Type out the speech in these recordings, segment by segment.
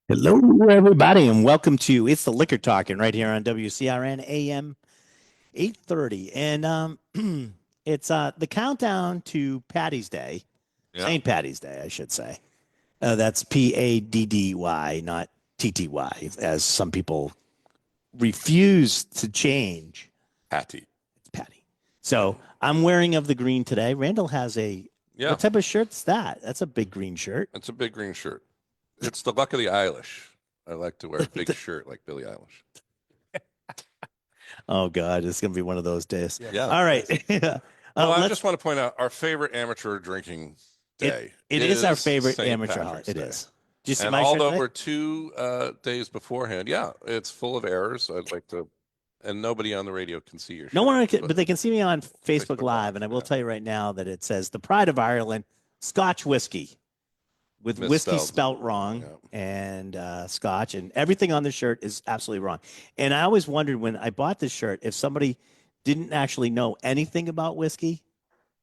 Hello, everybody, and welcome to It's the Liquor Talking right here on WCRN AM 830. And it's the countdown to Paddy's Day, Yeah. St. Paddy's Day, I should say. That's Paddy, not TTY, as some people refuse to change. Patty. It's Paddy. So I'm wearing of the green today. Randall has Yeah. what type of shirt's that? That's a big green shirt. It's a big green shirt. It's the luck of the Eilish. I like to wear a big shirt like Billie Eilish. Oh, God, it's going to be one of those days. Yeah. All right. Well, I just want to point out our favorite amateur drinking day. It is our favorite St. amateur Patrick's holiday. It Day. is. Do you see And my although shirt today? we're 2 days beforehand, yeah, it's full of errors. I'd like to, and nobody on the radio can see your shirt. No one can, but they can see me on Facebook Live, and I will yeah. tell you right now that it says the Pride of Ireland Scotch whiskey with whiskey Misspelled. spelt wrong Yeah. and Scotch, and everything on the shirt is absolutely wrong. And I always wondered when I bought this shirt if somebody didn't actually know anything about whiskey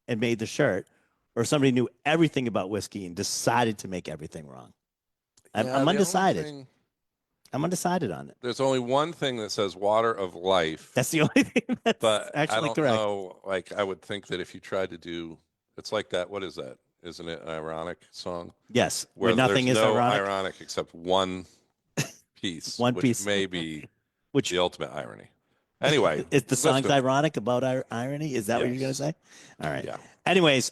and made the shirt, or somebody knew everything about whiskey and decided to make everything wrong. Yeah, I'm the undecided. only thing- I'm undecided on it. There's only one thing that says water of life. That's the only thing that's But I actually don't correct. know. Like, I would think that if you tried to do, it's like that. What is that? Isn't it an ironic song? Yes, where nothing there's is no ironic. except one piece, One which piece. may be Which the ultimate irony. Anyway, is the let's song's go. ironic about irony? Is that what you're gonna Yes. say? All right. Yeah. Anyways,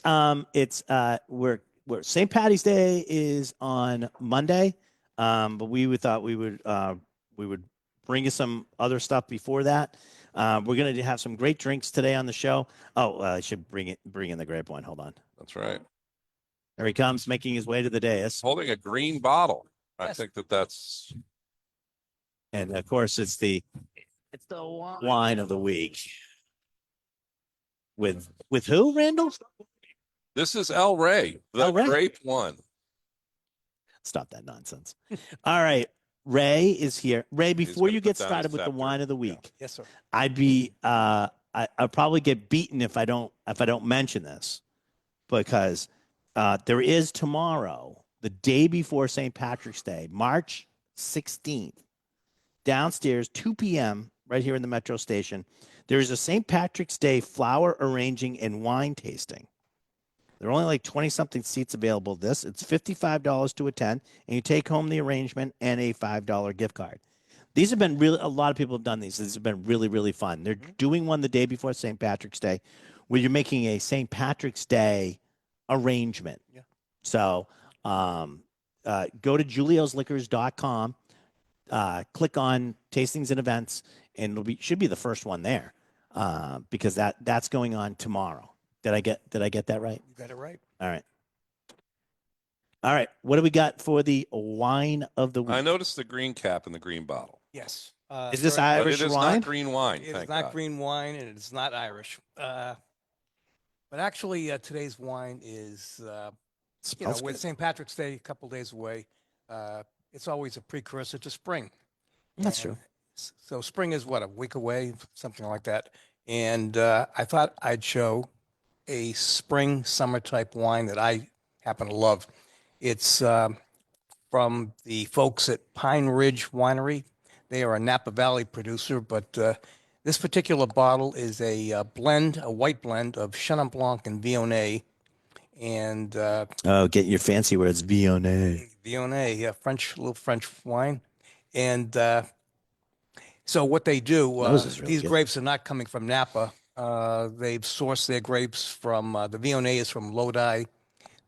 it's we're St. Patty's Day is on Monday, but thought we would bring you some other stuff before that. We're gonna have some great drinks today on the show. Oh, I should bring in the grape one. Hold on. That's right. There he comes, making his way to the dais, Holding a green bottle. I Yes. think that's and of course it's the wine of the week. With who, Randall? this is El Rey, the El Rey. grape one. Stop that nonsense. All right. Ray is here. Ray, before gonna you put get down started his with the scepter. wine of the Yeah. week, Yes, sir. I'll probably get beaten if I don't mention this, because there is tomorrow, the day before St. Patrick's Day, March 16th, downstairs, 2 p.m., right here in the Metro Station. There is a St. Patrick's Day flower arranging and wine tasting. There are only like 20 something seats available. It's $55 to attend, and you take home the arrangement and a $5 gift card. These have been a lot of people have done these. These have been really, really fun. They're doing one the day before St. Patrick's Day, where you're making a St. Patrick's Day arrangement. Yeah. So go to juliosliquors.com, click on tastings and events, and should be the first one there, because that's going on tomorrow. Did I get that right? You got it right. All right. All right. What do we got for the wine of the week? I noticed the green cap and the green bottle. Yes. Is this very- But Irish it is wine? not green wine. It is thank not God. green wine, and it's not Irish. But actually, today's wine is, Smells with good. St. Patrick's Day a couple days away, it's always a precursor to spring. That's And true. So spring is what, a week away, something like that. And I thought I'd show a spring summer type wine that I happen to love. It's from the folks at Pine Ridge Winery. They are a Napa Valley producer, but this particular bottle is a white blend of Chenin Blanc and Viognier. And Oh, get your fancy words, Viognier. Viognier, yeah, little French wine. And so what they do, Nose is really these good. grapes are not coming from Napa. They've sourced their grapes from, the Viognier is from Lodi.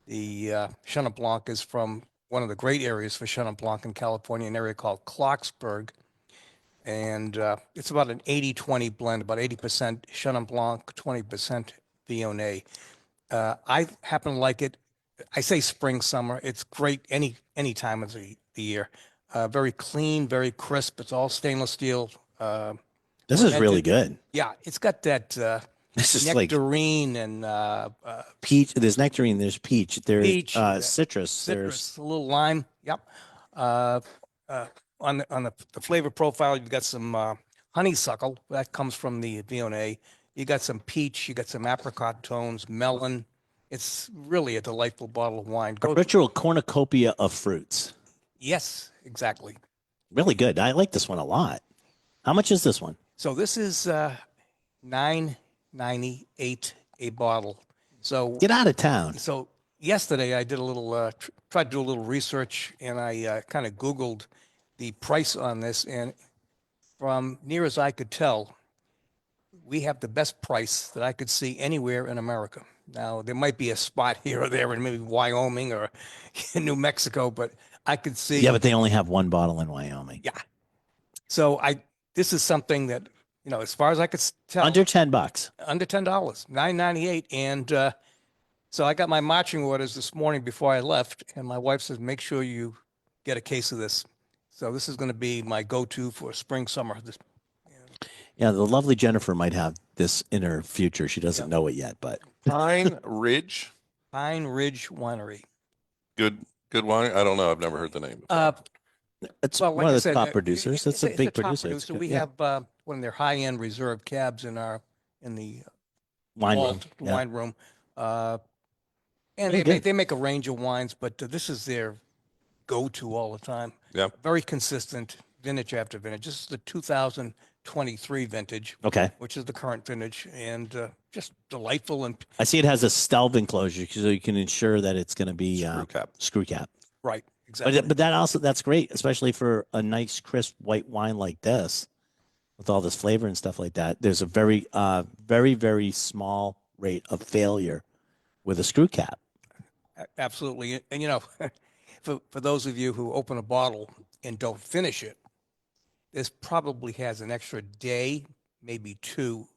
The Chenin Blanc is from one of the great areas for Chenin Blanc in California, an area called Clarksburg. And it's about an 80-20 blend, about 80% Chenin Blanc, 20% Viognier. I happen to like it. I say spring, summer. It's great any time of the year. Very clean, very crisp. It's all stainless steel. This is really fermented. good. Yeah, it's got that This is like nectarine and peach. There's nectarine. There's peach. There's Peach, citrus. citrus, a little lime. Yep. On the flavor profile, you've got some honeysuckle that comes from the Viognier. You got some peach. You got some apricot tones, melon. It's really a delightful bottle of wine. A ritual cornucopia of fruits. Yes, exactly. Really good. I like this one a lot. How much is this one? So this is $9.98 a bottle. So Get out of town. so yesterday I did a little tried to do a little research, and I kind of Googled the price on this, and from near as I could tell, we have the best price that I could see anywhere in America. Now, there might be a spot here or there in maybe Wyoming or in New Mexico, but I could see. Yeah, but they only have one bottle in Wyoming. Yeah. So this is something that, as far as I could tell, Under $10. under $10, $9.98. And so I got my marching orders this morning before I left, and my wife says, make sure you get a case of this. So this is going to be my go-to for spring, summer. Yeah, the lovely Jennifer might have this in her future. She doesn't know it yet, but Pine Ridge. Pine Ridge Winery. Good wine. I don't know. I've never heard the name. it's Well, one like of I the said, top producers. It's a big top producer. It's good. We Yeah. have one of their high-end reserve cabs in the Wine room. vault, Yeah. wine room. And Very good. they make a range of wines, but this is their go-to all the time. Yeah. Very consistent, vintage after vintage. This is the 2023 vintage, Okay. which is the current vintage, and just delightful. And I see it has a stealth enclosure so you can ensure that it's going to be Screw cap. screw cap. right, exactly. But that's great, especially for a nice crisp white wine like this, with all this flavor and stuff like that. There's a very very small rate of failure with a screw cap. Absolutely. And for those of you who open a bottle and don't finish it, this probably has an extra day, maybe two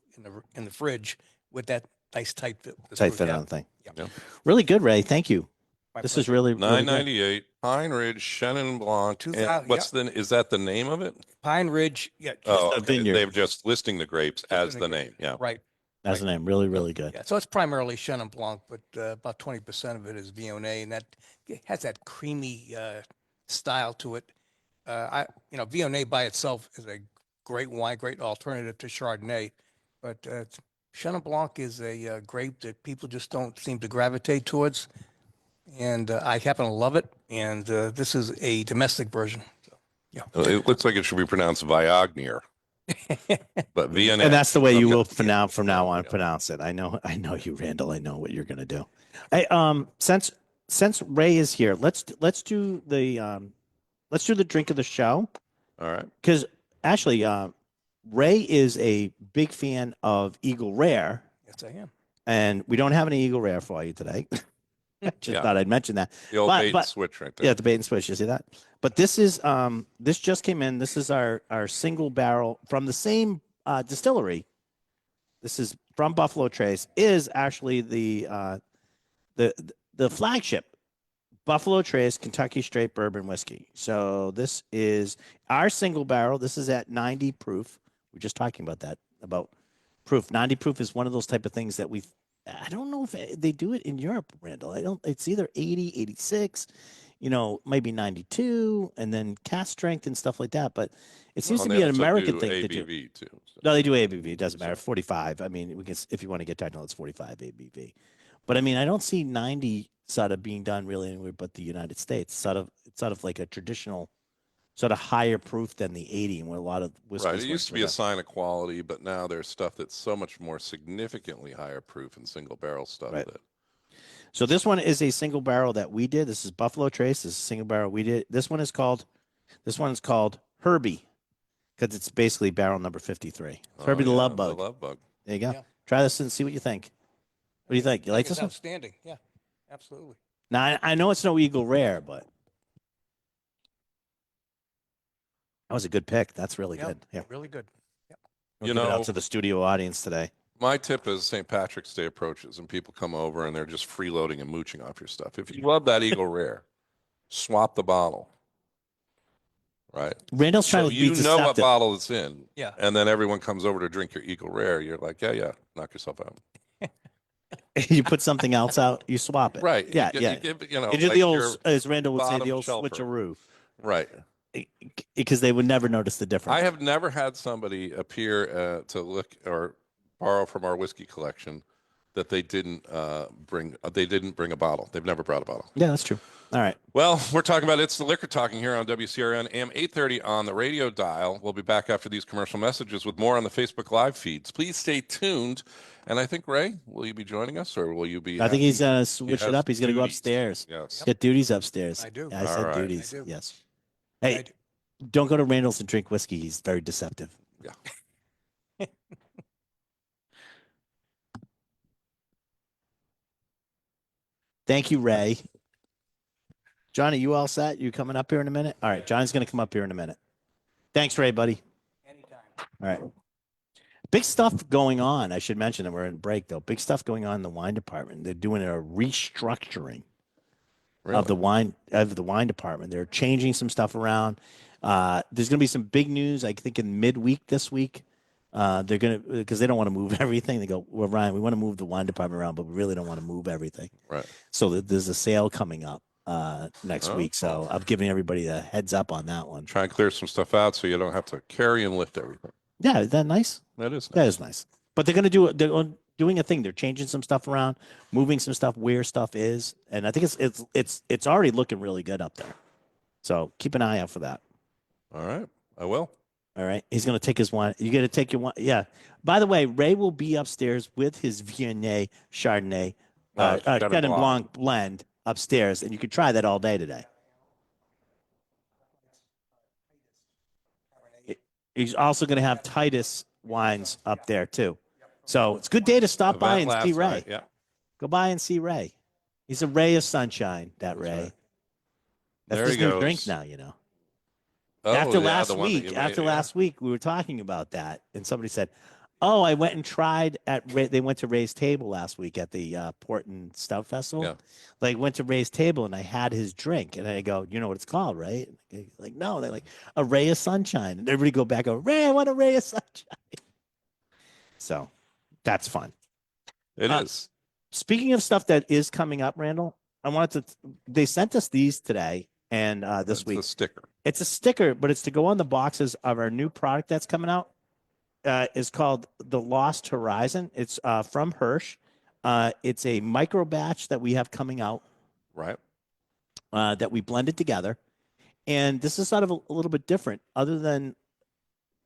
in the fridge with that nice tight fit. Tight fit on thing. Yeah. Yeah. Really good, Ray. Thank you. My This pleasure. is really good. $9.98. Pine Ridge Chenin Blanc. 2000 And is that the name of it? Pine Ridge. Yeah. Oh, a okay. vineyard. They're just listing the grapes as listing the the name. Yeah. Right. That's the name. Really, really good. Yeah. So it's primarily Chenin Blanc, but about 20% of it is Viognier, and it has that creamy style to it. Viognier by itself is a great wine, great alternative to Chardonnay, but Chenin Blanc is a grape that people just don't seem to gravitate towards, and I happen to love it. And this is a domestic version. So, yeah. It looks like it should be pronounced Viognier. But Viognier. And that's the way you will Okay. from now on pronounce it. I know you, Randall. I know what you're gonna do. Hey, since Ray is here, let's do the drink of the show. All right. Because actually, Ray is a big fan of Eagle Rare, Yes, I am. and we don't have any Eagle Rare for you today. Just Yeah. thought I'd mention that. The old But- bait but- and switch right there. Yeah, the bait and switch. You see that? But this is this just came in. This is our single barrel from the same distillery. This is from Buffalo Trace. Is actually the flagship Buffalo Trace Kentucky Straight Bourbon Whiskey. So this is our single barrel. This is at 90 proof. We're just talking about that, about proof. 90 proof is one of those type of things that I don't know if they do it in Europe, Randall. It's either 80, 86, maybe 92, and then cast strength and stuff like that. But it seems Well, to and be they an also American do thing to do. ABV too. So. No, they do ABV. It doesn't matter. 45. I mean, we can, if you want to get technical, it's 45 ABV. But I mean, I don't see 90 sort of being done really anywhere but the United States. It's sort of like a traditional, sort of higher proof than the 80, where a lot of whiskeys. Right. It used to be a done. sign of quality, but now there's stuff that's so much more significantly higher proof and single barrel stuff. Right. That So this one is a single barrel that we did. This is Buffalo Trace. This is a single barrel we did. This one is called Herbie, because it's basically barrel number 53. It's Herbie the Love Bug. The love bug. There you go. Yeah. Try this and see what you think. What do you think? You like It's this one? outstanding. Yeah, absolutely. Now I know it's no Eagle Rare, but that was a good pick. That's really Yeah. good. Yeah, Really good. we'll You give it know- out to the studio audience today. My tip is St. Patrick's Day approaches and people come over and they're just freeloading and mooching off your stuff. If you love that Eagle Rare, swap the bottle. Right. Randall's trying So to be you know deceptive. what bottle it's in. Yeah. And then everyone comes over to drink your Eagle Rare. You're like, yeah, knock yourself out. You put something else out, you swap it. Right. Yeah, You yeah. give, You do like the old, your- as Randall would say, the bottom old shelfer. switcheroo, right. because they would never notice the difference. I have never had somebody appear to look or borrow from our whiskey collection that they didn't bring a bottle. They've never brought a bottle. Yeah, that's true. All right. Well, we're talking about It's the Liquor Talking here on WCRN AM 830 on the radio dial. We'll be back after these commercial messages with more on the Facebook Live feeds. Please stay tuned. And I think, Ray, will you be joining us or will you be? I think he's going to switch it has up. He's going to go duties. upstairs. Yes. Get duties upstairs. I do. I All said right. duties. I do. Yes. I Hey, do. don't go to Randall's and drink whiskey. He's very deceptive. Yeah. Thank you, Ray. Johnny, you all set? You coming up here in a minute? All right. Johnny's going to come up here in a minute. Thanks, Ray, buddy. Anytime. All right. Big stuff going on. I should mention that we're in break, though. Big stuff going on in the wine department. They're doing a restructuring of the wine department. They're changing some stuff around. There's going to be some big news, I think, in midweek this week. They're going to, because they don't want to move everything. They go, well, Ryan, we want to move the wine department around, but we really don't want to move everything. Right. So there's a sale coming up next Oh. week. So I'm giving everybody a heads up on that one. Try and clear some stuff out so you don't have to carry and lift everything. Yeah, is that nice? That is nice. That is nice. But they're going to do it. They're doing a thing. They're changing some stuff around, moving some stuff where stuff is, and I think it's already looking really good up there. So keep an eye out for that. All right. I will. All right. He's going to take his wine. You got to take your wine. Yeah. By the way, Ray will be upstairs with his Viognier Chardonnay, Chenin Blanc blend upstairs, and you can try that all day today. He's also going to have Titus wines up there too. So it's a good day to stop by and see Ray. Night, yeah. Go by and see Ray. He's a ray of sunshine, that That's Ray. right. That's There his he new goes. drink now, you know. Oh, after yeah, last the one that week, you made, after yeah. last week, we were talking about that, and somebody said, "Oh, I went and tried they went to Ray's Table last week at the Portland Stout Festival. Yeah. Like went to Ray's Table, and I had his drink, and I go, you know what it's called, right? Like, no, they're like a ray of sunshine, and everybody go back, go, Ray, I want a ray of sunshine. So that's fun. It is. Speaking of stuff that is coming up, Randall, I wanted to. They sent us these today and this It's week. a sticker. It's a sticker, but it's to go on the boxes of our new product that's coming out. Is called the Lost Horizon. It's from Hirsch. It's a micro batch that we have coming out Right. that we blended together, and this is sort of a little bit different. Other than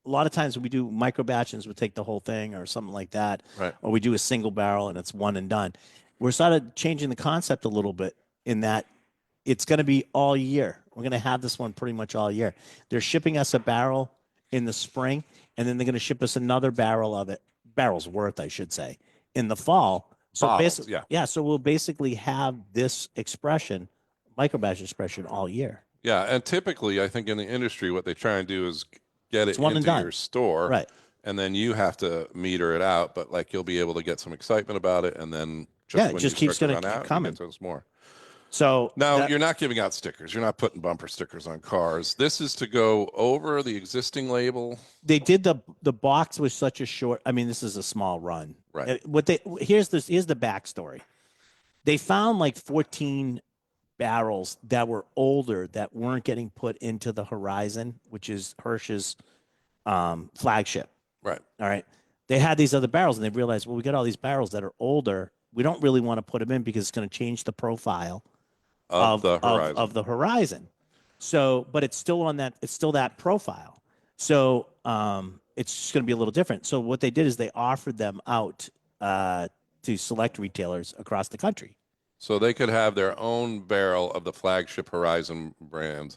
a lot of times when we do micro batches, we take the whole thing or something like that, Right. or we do a single barrel and it's one and done. We're sort of changing the concept a little bit in that it's going to be all year. We're going to have this one pretty much all year. They're shipping us a barrel in the spring, and then they're going to ship us another barrel of it, barrel's worth, I should say, in the fall. So Bottles, basically, yeah. So we'll basically have this expression, microbatch expression, all year. Yeah. And typically, I think in the industry, what they try and do is get it It's one and into done. your store. Right. And then you have to meter it out. But like you'll be able to get some excitement about it. And then just when it just you keeps start to gonna run keep out, coming. you get those more. So Now, you're not giving out stickers. You're not putting bumper stickers on cars. This is to go over the existing label. they did the box was such a short. I mean, this is a small run. Right. Here's the backstory. They found like 14 barrels that were older that weren't getting put into the Horizon, which is Hirsch's flagship. Right. All right. They had these other barrels, and they realized, well, we got all these barrels that are older. We don't really want to put them in because it's going to change the profile Of the Horizon. of the Horizon. So, but it's still that profile. So it's just going to be a little different. So what they did is they offered them out to select retailers across the country. So they could have their own barrel of the flagship Horizon brand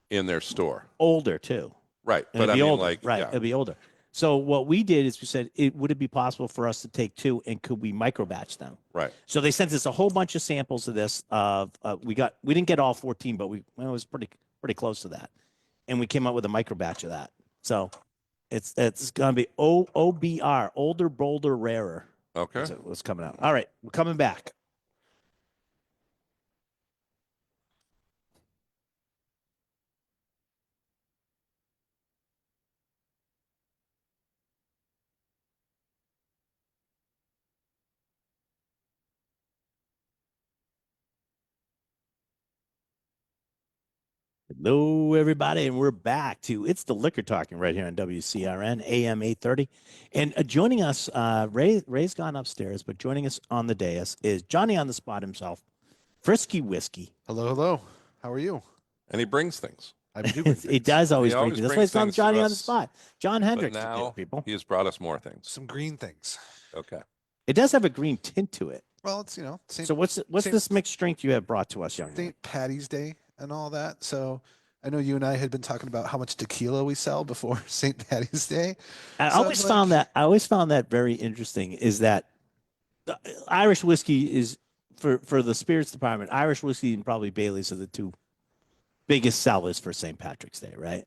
in their store. Older too. Right. And But it'd I be mean, older. like, right. yeah. It'll be older. So what we did is we said, would it be possible for us to take two, and could we microbatch them? Right. So they sent us a whole bunch of samples of this. We didn't get all 14, but it was pretty close to that, and we came up with a microbatch of that. So it's gonna be OBR, older, bolder, rarer. Okay. That's what's coming out. All right, we're coming back. Hello, everybody, and we're back to It's the Liquor Talking right here on WCRN AM 830. And joining us, Ray's gone upstairs, but joining us on the dais is Johnny on the spot himself, Frisky Whiskey. Hello, hello. How are you? And he brings things. I do bring It things. does always He bring always things. That's why brings it's called things to Johnny on the us. spot. John But Hendricks, now people. he has brought us more things. Some green things. Okay. It does have a green tint to it. Well, it's Saint, So what's Saint- this mixed drink you have brought to us, young man? St. Patty's Day and all that. So I know you and I had been talking about how much tequila we sell before St. Patty's Day. I So always it's found like- that very interesting. Is that Irish whiskey is for the spirits department? Irish whiskey and probably Bailey's are the two biggest sellers for St. Patrick's Day, right?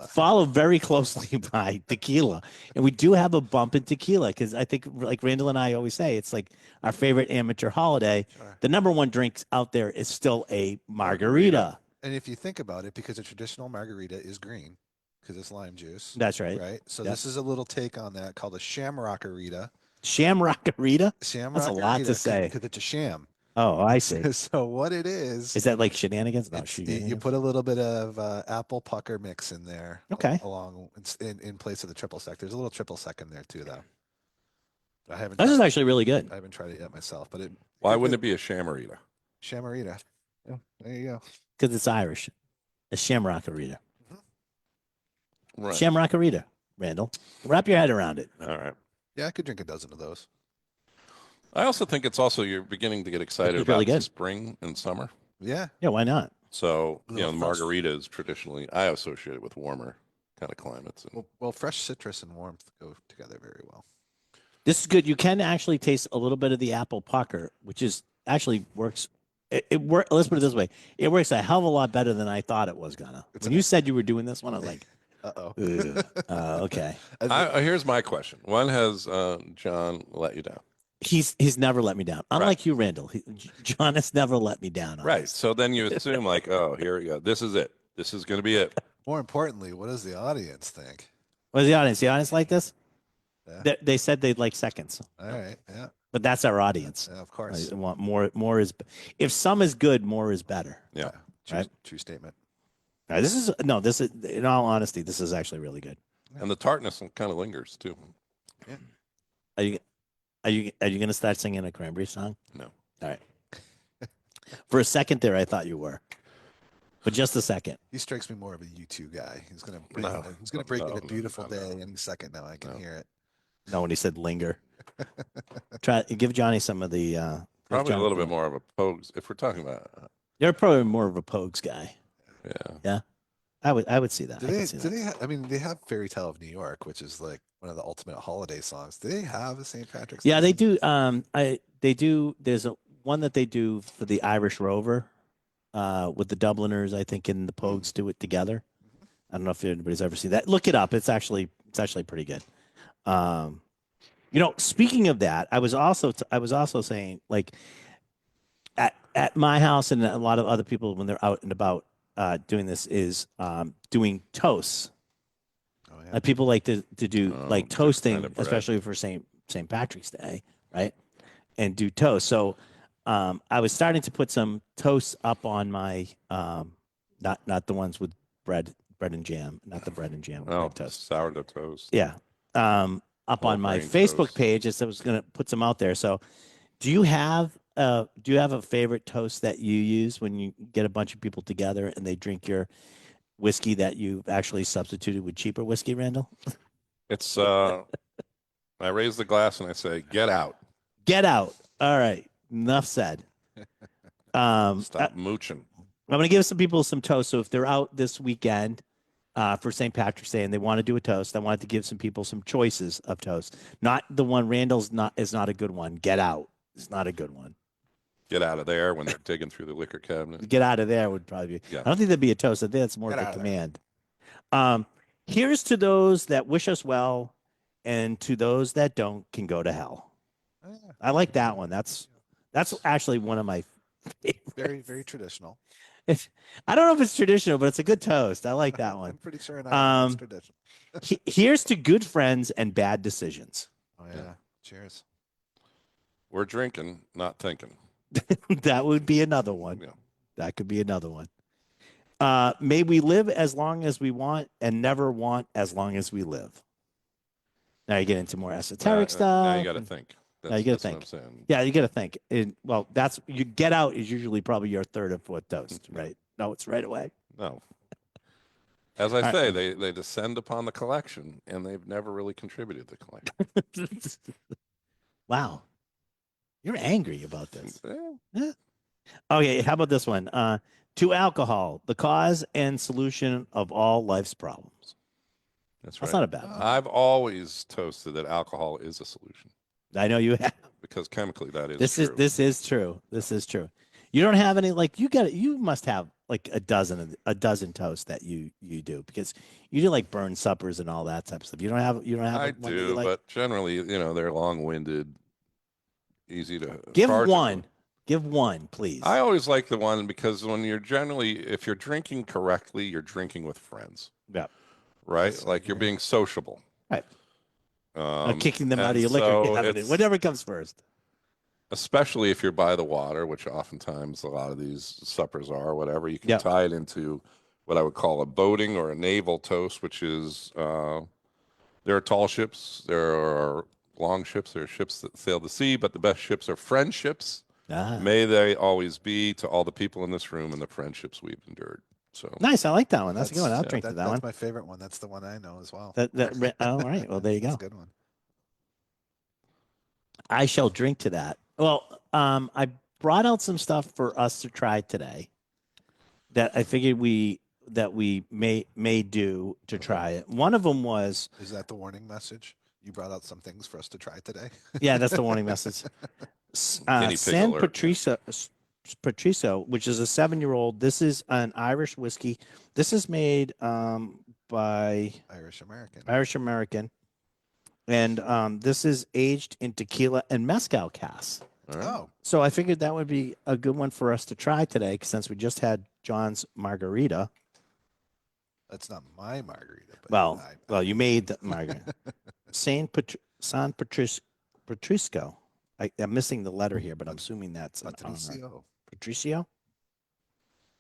Followed very closely by tequila, and we do have a bump in tequila because I think, like Randall and I always say, it's like our favorite amateur holiday. Sure. The number one drink out there is still a margarita. And if you think about it, because a traditional margarita is green, because it's lime juice. That's right. Right. So Yep. this is a little take on that called a shamrockarita. Shamrockarita. Shamrockarita. That's a lot to say. Because it's a sham. Oh, I see. So what it is Is that like shenanigans? No, it's- you shenanigans. put a little bit of apple pucker mix in there. Okay. Along in place of the triple sec. There's a little triple sec in there too, though. I haven't. This is tried, actually really good I haven't tried it yet myself, but it. Why wouldn't it be a shamarita? Shamarita? Yeah, there you go. because it's Irish. A shamrockarita. Right. Shamrockarita, Randall. Wrap your head around it. All right. Yeah, I could drink a dozen of those. I also think it's also you're beginning to get excited It's about really good. spring and summer. Yeah. Yeah, why not? So, A you know, little the fresh. margarita is traditionally, I associate it with warmer kind of climates. And Well, fresh citrus and warmth go together very well. This is good. You can actually taste a little bit of the apple pucker, which is actually works. Let's put it this way: it works a hell of a lot better than I thought it was gonna. It's When an- you said you were doing this one, I was like, Uh-oh. okay. here's my question. When has John let you down? He's never let me down. Unlike you, Randall. John has never let me down. on Right. this. So then you assume like, oh, here we go. This is it. This is going to be it. More importantly, what does the audience think? What is the audience? The audience like this? Yeah. They said they'd like seconds, All right. Yeah. but that's our audience. Yeah, of course. I want more. More is if some is good, more is better. Yeah. True, Right. true statement. All right, this is in all honesty, this is actually really good. And the tartness kind of lingers too. Are you going to start singing a cranberry song? No. All right. For a second there, I thought you were, but just a second. He strikes me more of a U2 guy. He's gonna break. No. He's gonna break in No, a beautiful no, no. day any second now. I can No. hear it. No, when he said linger. Give Johnny some of the. Probably a John- little bit more of a Pogues. If we're talking about, You're probably more of a Pogues guy. yeah. I would see that. Do I they? could see Do that. they? I mean, they have "Fairy Tale of New York," which is like one of the ultimate holiday songs. Do they have a St. Patrick's? Yeah, Day they song? do. They do. There's one that they do for the Irish Rover, with the Dubliners. I think, and the Pogues do it together. I don't know if anybody's ever seen that. Look it up. It's actually pretty good. Speaking of that, I was also saying, like, at my house and a lot of other people when they're out and about doing this is doing toasts. Oh, yeah. Like people like to do Oh, like different toasting, kind of bread. especially for St. Patrick's Day, right? And do toast. So I was starting to put some toasts up on my not the ones with bread and jam, not the bread and jam Oh, toast. sourdough toast. Yeah. Up on my Whole grain Facebook toast. page, as I was going to put some out there. So, do you have a favorite toast that you use when you get a bunch of people together and they drink your whiskey that you've actually substituted with cheaper whiskey, Randall? It's I raise the glass and I say, "Get out! Get out. All right. Enough said. Stop mooching." I'm going to give some people some toast. So if they're out this weekend for St. Patrick's Day and they want to do a toast, I wanted to give some people some choices of toast. Not the one Randall's is not a good one. Get out. It's not a good one. Get out of there when they're digging through the liquor cabinet. Get out of there would probably be. Yeah. I don't think that'd be a toast. I think that's more Get of a out of there. command. Here's to those that wish us well, and to those that don't can go to hell. Oh, yeah. I like that one. That's actually one of my favorites. Very, very traditional. I don't know if it's traditional, but it's a good toast. I like that I'm one. pretty sure in Ireland it's traditional. Here's to good friends and bad decisions. Oh yeah. Cheers. We're drinking, not thinking. That would be another one. Yeah. That could be another one. May we live as long as we want and never want as long as we live. Now you get into more esoteric stuff. Now you got to and- think. Now you got to That's think. what I'm saying. Yeah, you got to think. Well, that's you get out is usually probably your third or fourth toast, right? No, it's right away. No. As I right. say, they descend upon the collection, and they've never really contributed to the collection. Wow, you're angry about this. Yeah. Okay, how about this one? To alcohol, the cause and solution of all life's problems. That's That's right. not a bad one. I've always toasted that alcohol is a solution I know you have. because chemically that is This true. is true. This is true. You don't have any like you must have like a dozen toasts that you do because you do like burn suppers and all that type of stuff. You don't have I one that you do, like? but generally, they're long-winded, easy to Give charge one. them. Give one, please. I always like the one because if you're drinking correctly, you're drinking with friends, Yeah. right? Yes, I Like you're agree. being sociable. Right. Kicking them out of and your liquor so cabinet. it's- Whatever comes first. especially if you're by the water, which oftentimes a lot of these suppers are, or whatever, you can Yep. tie it into what I would call a boating or a naval toast, which is there are tall ships, there are long ships, there are ships that sail the sea, but the best ships are friendships. Ah. May they always be to all the people in this room and the friendships we've endured. So Nice. I like that one. That's a good one. I'll drink to that that's one. my favorite one. That's the one I know as well. All right. Well, there you That's go. a good one. I shall drink to that. Well, I brought out some stuff for us to try today that I figured we may do to try it. One of them was Is that the warning message? You brought out some things for us to try today. yeah, that's the warning message. Guinea pig San alert. Patricio, which is a 7-year-old. This is an Irish whiskey. This is made by Irish American, and this is aged in tequila and mezcal casks. all right. Oh, So I figured that would be a good one for us to try today, since we just had John's margarita. that's not my margarita. But Well, you made the margarita. San Patricio. I'm missing the letter here, but I'm assuming that's an R. Patricio. Patricio.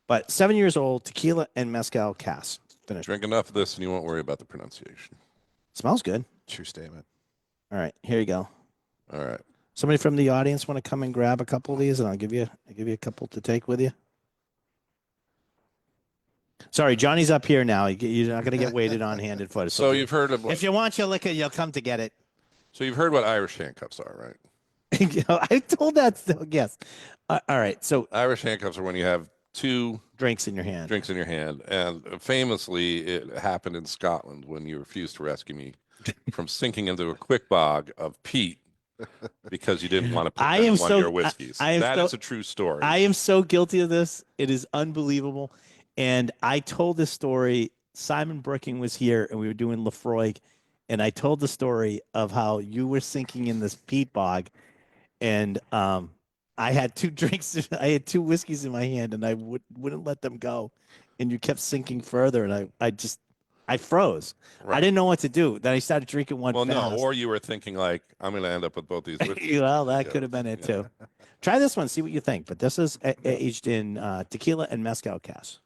But 7 years old, tequila and mezcal cask. Finished. Drink enough of this and you won't worry about the pronunciation. Smells good. True statement. All right, here you go. All right. Somebody from the audience want to come and grab a couple of these, and I'll give you a couple to take with you. Sorry, Johnny's up here now. You're not going to get waited on handed foot. So you've heard of if you want your liquor, you'll come to get it. so you've heard what Irish handcuffs are, right? I told that. Yes. All right. So Irish handcuffs are when you have two drinks in your hand. drinks in your hand. And famously, it happened in Scotland when you refused to rescue me from sinking into a quick bog of peat because you didn't want to put I that am in so- your whiskeys. I am That so- is a true story. I am so guilty of this. It is unbelievable. And I told this story. Simon Brooking was here, and we were doing Lefroy, and I told the story of how you were sinking in this peat bog, and I had two drinks. I had two whiskeys in my hand, and I wouldn't let them go, and you kept sinking further, and I froze. Right. I didn't know what to do. Then I started drinking one. Well, fast. no, or you were thinking like, I'm going to end up with both these whiskeys. Well, that Yeah. could have been it Yeah. too. Try this one, see what you think. But this is aged in tequila and mezcal cask.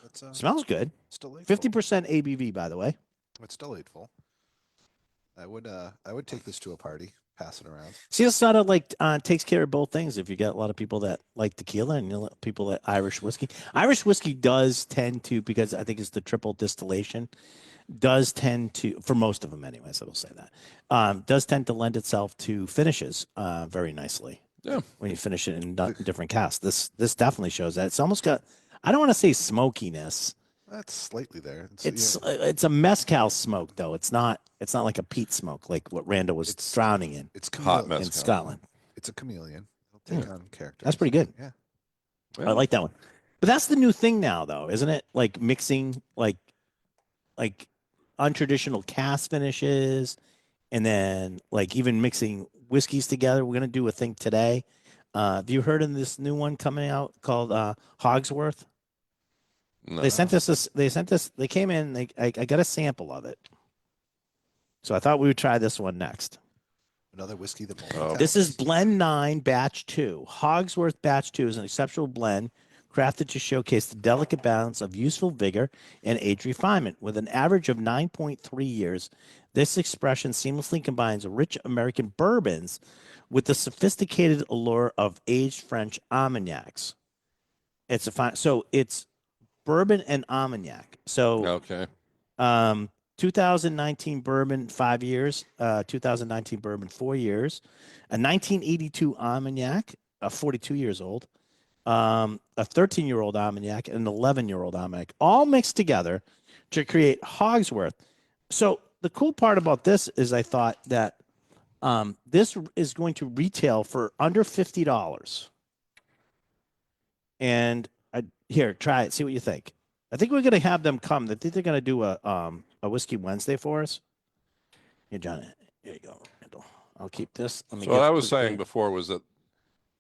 It's Smells good. still delightful. 50% ABV, by the way. It's delightful. I would take this to a party, pass it around. See, this sort of like takes care of both things. If you got a lot of people that like tequila and people that Irish whiskey. Irish whiskey does tend to, because I think it's the triple distillation, does tend to, for most of them anyways, I will say that, does tend to lend itself to finishes very nicely. Yeah. When you finish it in different casks. This definitely shows that. It's almost got, I don't want to say smokiness. That's slightly there. It's a mezcal smoke though. It's not like a peat smoke like what Randall was drowning in It's Hot chameleon. mezcal. in Scotland. It's a chameleon. It'll take on character. That's pretty good. Yeah. I like that one. But that's the new thing now though, isn't it? Like mixing like untraditional cask finishes, and then like even mixing whiskeys together. We're gonna do a thing today. Have you heard of this new one coming out called Hogsworth? No. They sent us. They came in. I got a sample of it. So I thought we would try this one next. Another whiskey that Oh. This is Blend 9 Batch 2. Hogsworth Batch 2 is an exceptional blend crafted to showcase the delicate balance of youthful vigor and age refinement. With an average of 9.3 years, this expression seamlessly combines rich American bourbons with the sophisticated allure of aged French Armagnacs. It's a fine, so it's bourbon and Armagnac. So, Okay. 2019 bourbon, 5 years. 2019 bourbon, 4 years. A 1982 Armagnac, 42 years old. A 13-year-old Armagnac and an 11-year-old Armagnac, all mixed together to create Hogsworth. So the cool part about this is I thought that this is going to retail for under $50. And here, try it. See what you think. I think we're going to have them come. I think they're going to do a Whiskey Wednesday for us. Here, John. Here you go, Randall. I'll keep this. Let me So what I was saying before was that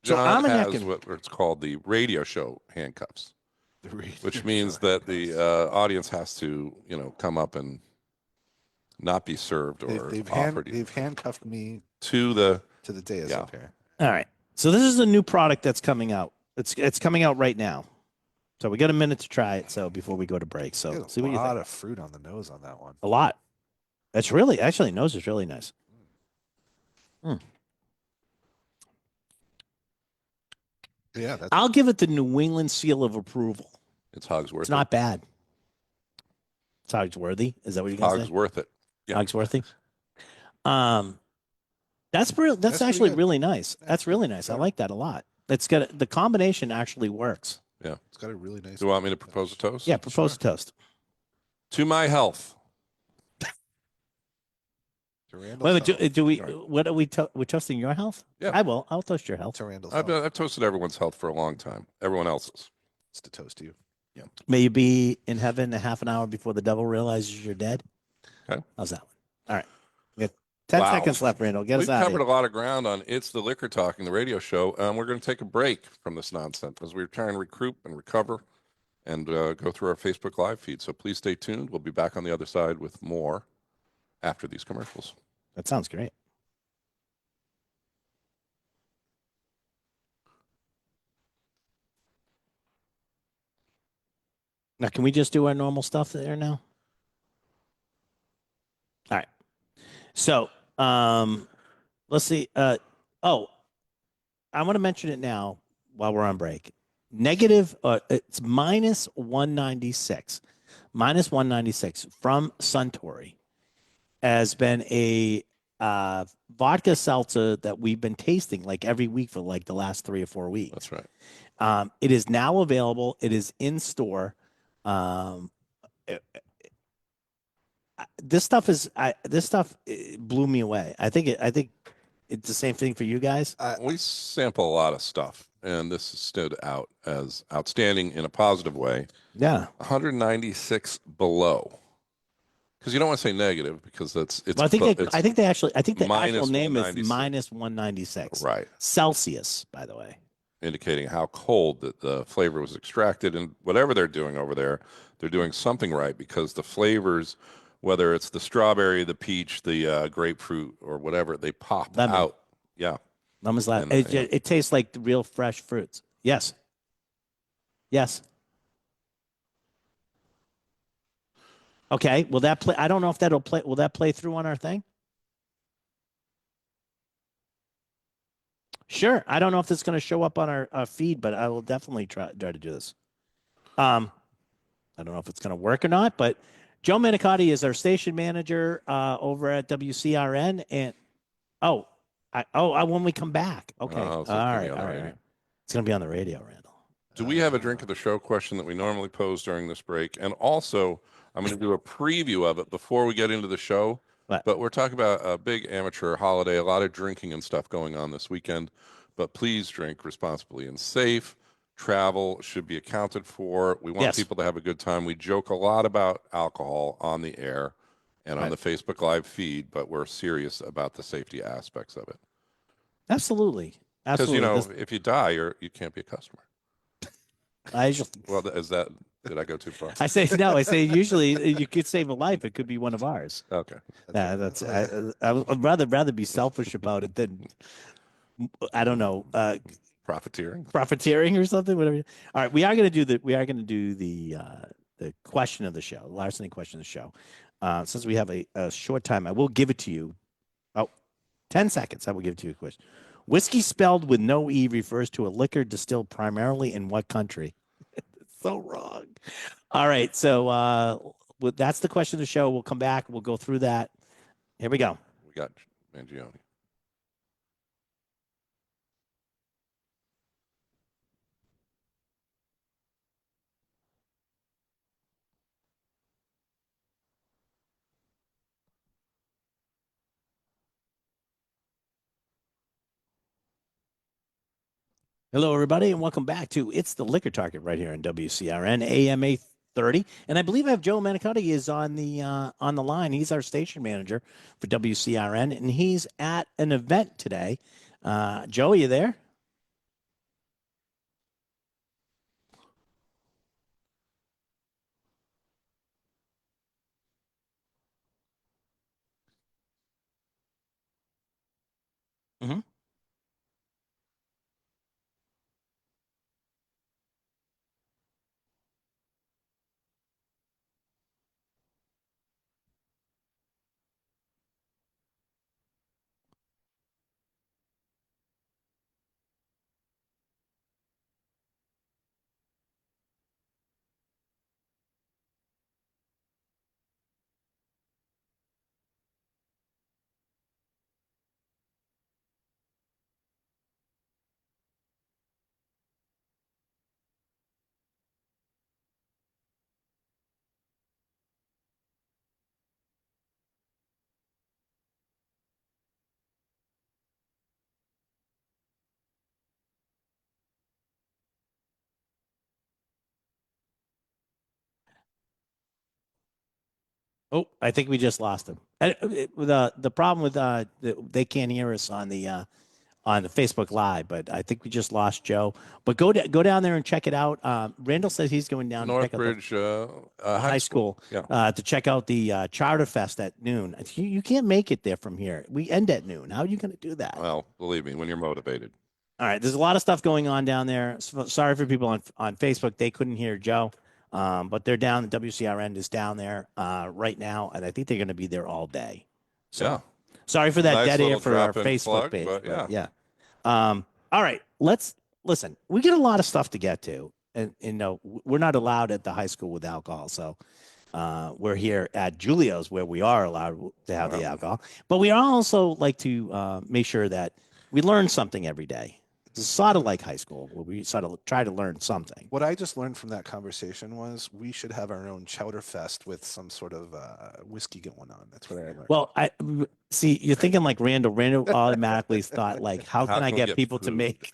So John Armagnac has and- what it's called the radio show handcuffs, The radio which means show that handcuffs. the audience has to, come up and not be served or offered They've handcuffed me to the. to the dais Yeah. up here. All right. So this is a new product that's coming out. It's coming out right now. So we got a minute to try it. So before we go to break, so There's see a what you lot think. of fruit on the nose on that one. A lot. That's really actually nose is really nice. Yeah, that's I'll give it the New England seal of approval. It's Hogsworth. It's not bad. It's Hogsworthy. Is that what you're gonna say? Hogsworth it. Yeah. Hogsworthy. That's real. That's pretty actually good. really nice. Yeah, That's really nice. I better. like that a lot. It's got the combination actually works. it's got a really nice. Do you want me to propose a toast? Yeah, propose a toast. To my health. To Randall's Wait, health. do we? Sorry. What are we? We're toasting your health? Yeah. I will. I'll toast your health. To Randall's I've, health. I've toasted everyone's health for a long time. Everyone else's. It's to toast you. May you be in heaven a half an hour before the devil realizes you're dead. Okay. How's that one? All right. We got 10 Wow. seconds left, Randall. Get We've us out. covered a lot of ground on It's the Liquor Talking, the radio show. We're going to take a break from this nonsense as we're trying to recruit and recover and go through our Facebook Live feed. So please stay tuned. We'll be back on the other side with more after these commercials. That sounds great. Now, can we just do our normal stuff there now? All right. So, let's see. I want to mention it now while we're on break. Negative, it's minus 196. Minus 196 from Suntory has been a vodka seltzer that we've been tasting like every week for like the last 3 or 4 weeks. That's right. It is now available. It is in store. This stuff blew me away. I think it's the same thing for you guys. We sample a lot of stuff, and this stood out as outstanding in a positive way. Yeah. 196 below. Because you don't want to say negative because it's. Well, I think the actual minus name is 196. minus 196 right. Celsius, by the way. Indicating how cold that the flavor was extracted, and whatever they're doing over there, they're doing something right because the flavors, whether it's the strawberry, the peach, the grapefruit, or whatever, they pop Lemon. out. Yeah. Lemon's last. And, It tastes like the real fresh fruits. Yes. Yes. Okay. Will that play? I don't know if that'll play. Will that play through on our thing? Sure. I don't know if it's going to show up on our feed, but I will definitely try to do this. I don't know if it's going to work or not, but Joe Manicotti is our station manager over at WCRN. And when we come back. Okay. Oh, All so it's gonna be right. on All the right. radio. All right. It's going to be on the radio, Randall. Do we have a drink of the show question that we normally pose during this break? And also, I'm going to do a preview of it before we get into the show. What? But we're talking about a big amateur holiday, a lot of drinking and stuff going on this weekend. But please drink responsibly and safe. Travel should be accounted for. We want Yes. people to have a good time. We joke a lot about alcohol on the air and on Right. the Facebook Live feed, but we're serious about the safety aspects of it. Absolutely. Because, Absolutely. if you die, you can't be a customer. Well, did I go too far? I say usually you could save a life. It could be one of ours. Okay. I would rather be selfish about it than I don't know. profiteering or something, whatever. All right, we are going to do the question of the show, the larceny question of the show. Since we have a short time, I will give it to you. Oh, 10 seconds. I will give it to you a question. Whiskey spelled with no E refers to a liquor distilled primarily in what country? It's so wrong. All right, so that's the question of the show. We'll come back. We'll go through that. Here we go. We got Mangione. Hello, everybody, and welcome back to It's the Liquor Target right here on WCRN AM 830. And I believe I have Joe Manicotti is on the line. He's our station manager for WCRN, and he's at an event today. Joe, are you there? Mm-hmm. Oh, I think we just lost him. The problem with they can't hear us on the Facebook Live, but I think we just lost Joe. But go down there and check it out. Randall says he's going down to check out Northbridge high school Yeah. to check out the Charter Fest at noon. You can't make it there from here. We end at noon. How are you going to do that? Well, believe me, when you're motivated. All right, there's a lot of stuff going on down there. Sorry for people on Facebook. They couldn't hear Joe, but they're down. The WCRN is down there right now, and I think they're going to be there all day. So, Yeah. sorry for that Nice dead air little for our drop-in Facebook plug, page. but yeah. All right, let's listen. We get a lot of stuff to get to, and no, we're not allowed at the high school with alcohol. So we're here at Julio's where we are allowed to have the alcohol, but we also like to make sure that we learn something every day. It's sort of like high school where we sort of try to learn something. What I just learned from that conversation was we should have our own chowder fest with some sort of whiskey going on. That's what I learned. Well, I see you're thinking like Randall. Randall automatically thought like, how can I can we get get people to food? make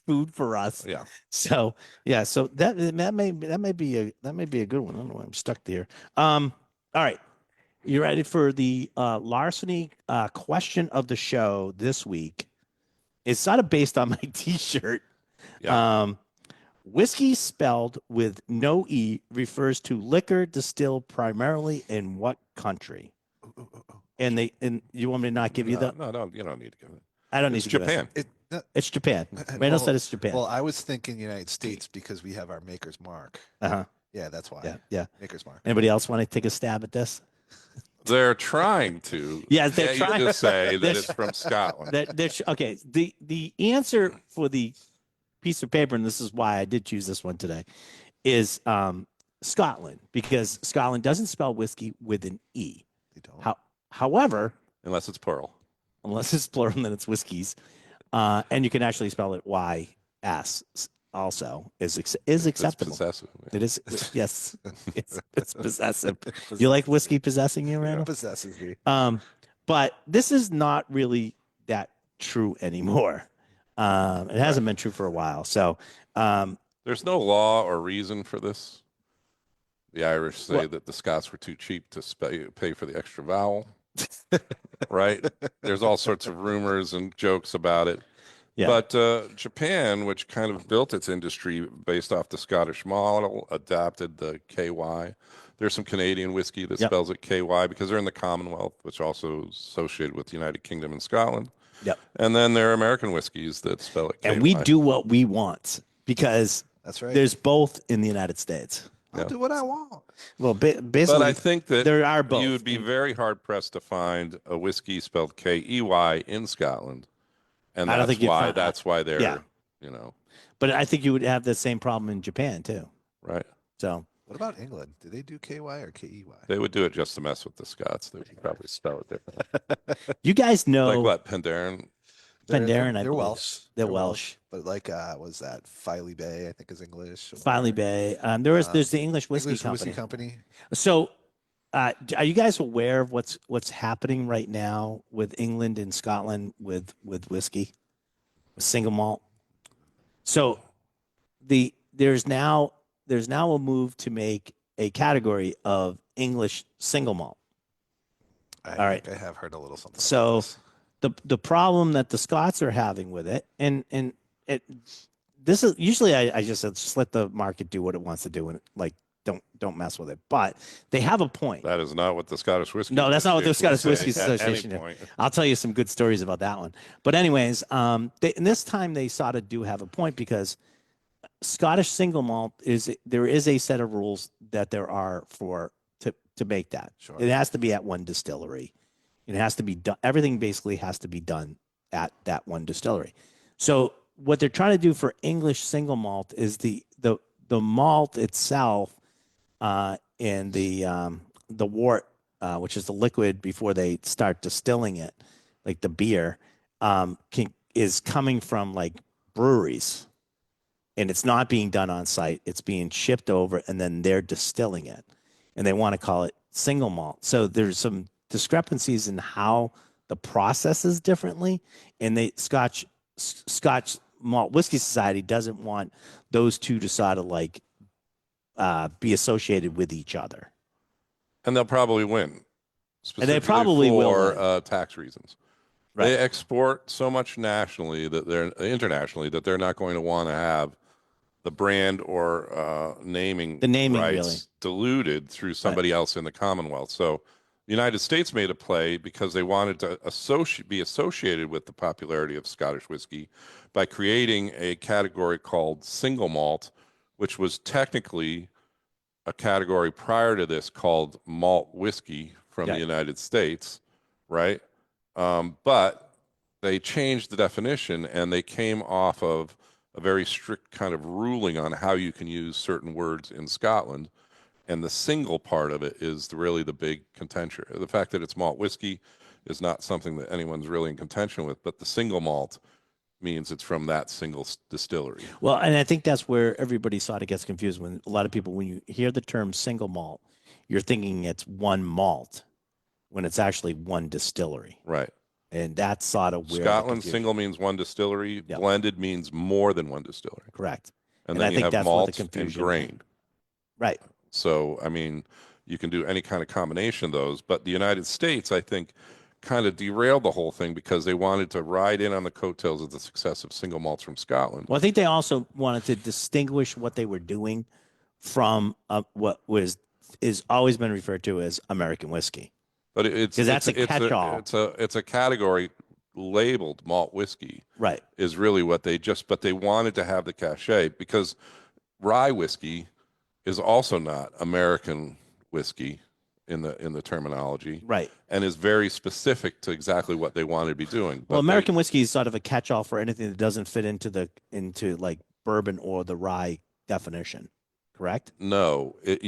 food for us? Yeah. So yeah, so that may be a good one. I don't know why I'm stuck there. All right, you ready for the larceny question of the show this week? It's sort of based on my T-shirt. Yeah. Whiskey spelled with no E refers to liquor distilled primarily in what country? And you want me to not give you the? No, you don't need to give it. I don't It's need to Japan. give it. It's Japan. Randall said it's Japan. Well, I was thinking United States because we have our Maker's Mark. Uh-huh. Yeah, that's why. Yeah. Maker's Mark. Anybody else want to take a stab at this? They're trying to. Yes, they're you trying- just say that they're- it's from Scotland. Okay. The answer for the piece of paper, and this is why I did choose this one today, is Scotland, because Scotland doesn't spell whiskey with an E. They don't. However, Unless it's plural. unless it's plural, then it's whiskeys, and you can actually spell it YS. Also is acceptable. It's possessive. It is, yes, it's possessive. You like whiskey possessing you, Randall? Possesses me. But this is not really that true anymore. It hasn't been true for a while. So, There's no law or reason for this. The Irish say that the Scots were too cheap to pay for the extra vowel. Right? There's all sorts of rumors and jokes about it. Yeah. But Japan, which kind of built its industry based off the Scottish model, adapted the KY. There's some Canadian whiskey that Yep. spells it KY because they're in the Commonwealth, which also is associated with the United Kingdom and Scotland. Yep. And then there are American whiskeys that spell it KY. And we do what we want because That's right. there's both in the United States. I'll Yeah. do what I want. Well, But basically, I think that there are both. you would be very hard pressed to find a whiskey spelled KEY in Scotland. And I don't think you'd find- that's why they're, yeah. you know, But I think you would have the same problem in Japan too. right. So What about England? Do they do KY or KEY? They would do it just to mess with the Scots. They would probably spell it differently. you guys know Like what, Penderyn? Penderyn, I They're believe. Welsh. They're Welsh. But like, was that Filey Bay? I think is English. or- Filey Bay. There's the English whiskey English company. whiskey company. So, are you guys aware of what's happening right now with England and Scotland with whiskey, with single malt? So, there's now a move to make a category of English single malt. I All right. think I have heard a little something. So, about this. the problem that the Scots are having with it, and this is usually I just let the market do what it wants to do, and like don't mess with it. But they have a point. That is not what the Scottish Whiskey No, that's not what the Association Scottish would Whiskey say at any Association did. point. I'll tell you some good stories about that one. But anyways, and this time they sort of do have a point because Scottish single malt there is a set of rules that there are to make that. Sure. It has to be at one distillery. It has to be done. Everything basically has to be done at that one distillery. So what they're trying to do for English single malt is the malt itself and the wort, which is the liquid before they start distilling it, like the beer, is coming from like breweries, and it's not being done on site. It's being shipped over, and then they're distilling it, and they want to call it single malt. So there's some discrepancies in how the process is differently, and the Scotch Malt Whiskey Society doesn't want those two to sort of like be associated with each other. And they'll probably win. And they probably will for win. tax reasons. Right. They export so much internationally that they're not going to want to have the brand or naming rights really. diluted through somebody else in the Commonwealth. So the United States made a play because they wanted to be associated with the popularity of Scottish whiskey by creating a category called single malt, which was technically a category prior to this called malt whiskey from the United States, right? But they changed the definition and they came off of a very strict kind of ruling on how you can use certain words in Scotland. And the single part of it is really the big contention. The fact that it's malt whiskey is not something that anyone's really in contention with, but the single malt means it's from that single distillery. Well, and I think that's where everybody sort of gets confused when a lot of people, when you hear the term single malt, you're thinking it's one malt when it's actually one distillery. Right. And that's sort of where Scotland single means one distillery. Yep. Blended means more than one distillery. Correct. And And then I you think have that's what the malt and confusion- grain. Right. So, I mean, you can do any kind of combination of those. But the United States, I think, kind of derailed the whole thing because they wanted to ride in on the coattails of the success of single malts from Scotland. Well, I think they also wanted to distinguish what they were doing from what is always been referred to as American whiskey. But it's 'Cause that's a it's catch-all. It's a category labeled malt whiskey Right. is really what but they wanted to have the cachet because rye whiskey is also not American whiskey in the terminology, Right. and is very specific to exactly what they wanted to be doing. Well, But American whiskey is sort of a catch-all for anything that doesn't fit into like bourbon or the rye definition. Correct? no, it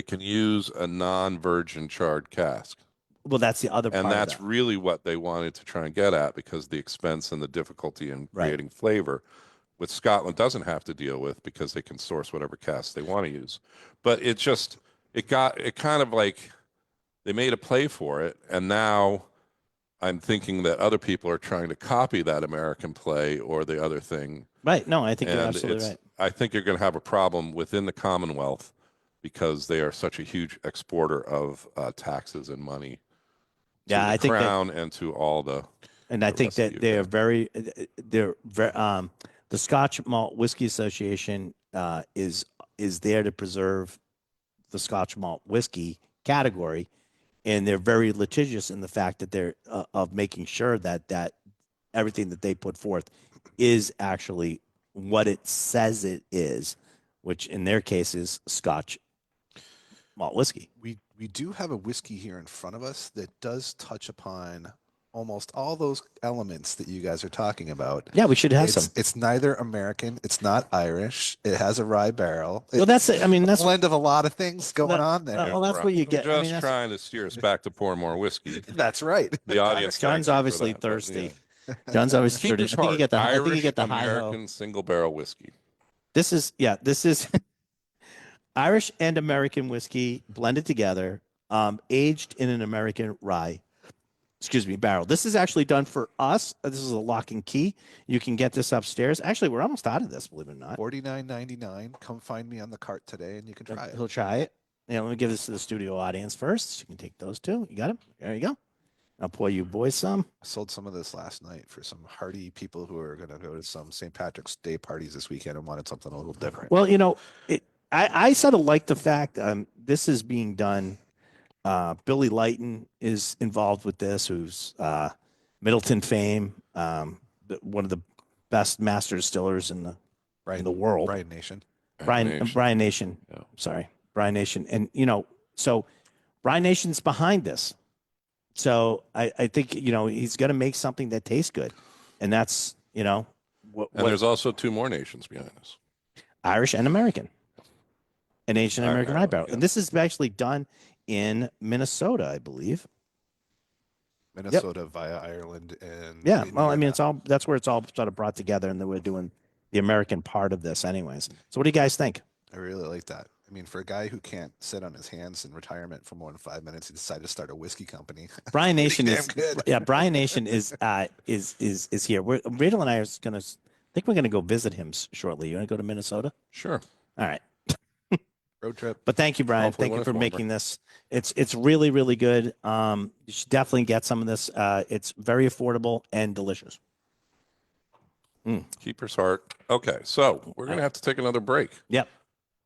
can use a non-virgin charred cask. Well, that's the other part. And of that's that. really what they wanted to try and get at because the expense and the difficulty in Right. creating flavor, which Scotland doesn't have to deal with because they can source whatever casks they want to use. But it kind of like they made a play for it. And now I'm thinking that other people are trying to copy that American play or the other thing. Right. No, I think you're And absolutely right. I think you're going to have a problem within the Commonwealth because they are such a huge exporter of taxes and money. To Yeah, the I think that- Crown and to all the. And I the think rest of that the they're very, the Scotch Malt Whiskey Association is there to preserve the Scotch Malt Whiskey category, and they're very litigious in the fact that they're of making sure that everything that they put forth is actually what it says it is, which in their case is Scotch malt whiskey. We do have a whiskey here in front of us that does touch upon almost all those elements that you guys are talking about. Yeah, we should have It's some. it's neither American, it's not Irish. It has a rye barrel. Well, that's it. I mean, a that's blend of a lot of things going that- on there. well, that's what you get. Just I mean, that's, trying to steer us back to pour more whiskey. That's right. The audience. John's thanks you for obviously that, but, thirsty. yeah. John's obviously Keep thirsty. his I think you heart. get the. I think you Irish get the high ho. American single barrel whiskey. This is Irish and American whiskey blended together, aged in an American rye. Excuse me, barrel. This is actually done for us. This is a lock and key. You can get this upstairs. Actually, we're almost out of this, believe it or not. $49.99. Come find me on the cart today and you can try it. He'll try it. Yeah, let me give this to the studio audience first. You can take those two. You got them? There you go. I'll pour you boys some. I sold some of this last night for some hardy people who are going to go to some St. Patrick's Day parties this weekend and wanted something a little different. Well, I sort of like the fact this is being done. Billy Lighton is involved with this, who's Middleton fame, one of the best master distillers in the world. Brian Nation. Brian Nation. Yeah. Sorry, Brian Nation. And, so Brian Nation's behind this. So I think, he's going to make something that tastes good. And that's, what There's also two more nations behind us. Irish and American. An Asian American rye barrel. Yeah. And this is actually done in Minnesota, I believe. Minnesota via Ireland and Yeah. in Well, I mean, Canada. that's where it's all sort of brought together, and then we're doing the American part of this anyways. So what do you guys think? I really like that. I mean, for a guy who can't sit on his hands in retirement for more than 5 minutes, he decided to start a whiskey company. Brian Nation damn is good. yeah. Brian Nation is here. Rachel and I are gonna. I think we're gonna go visit him shortly. You want to go to Minnesota? Sure. All right. Road trip. But thank you, Brian. Hopefully Thank when you it's for warmer. making this. It's really, really good. You should definitely get some of this. It's very affordable and delicious. Keeper's heart. Okay, so we're going to have to take another break. Yep.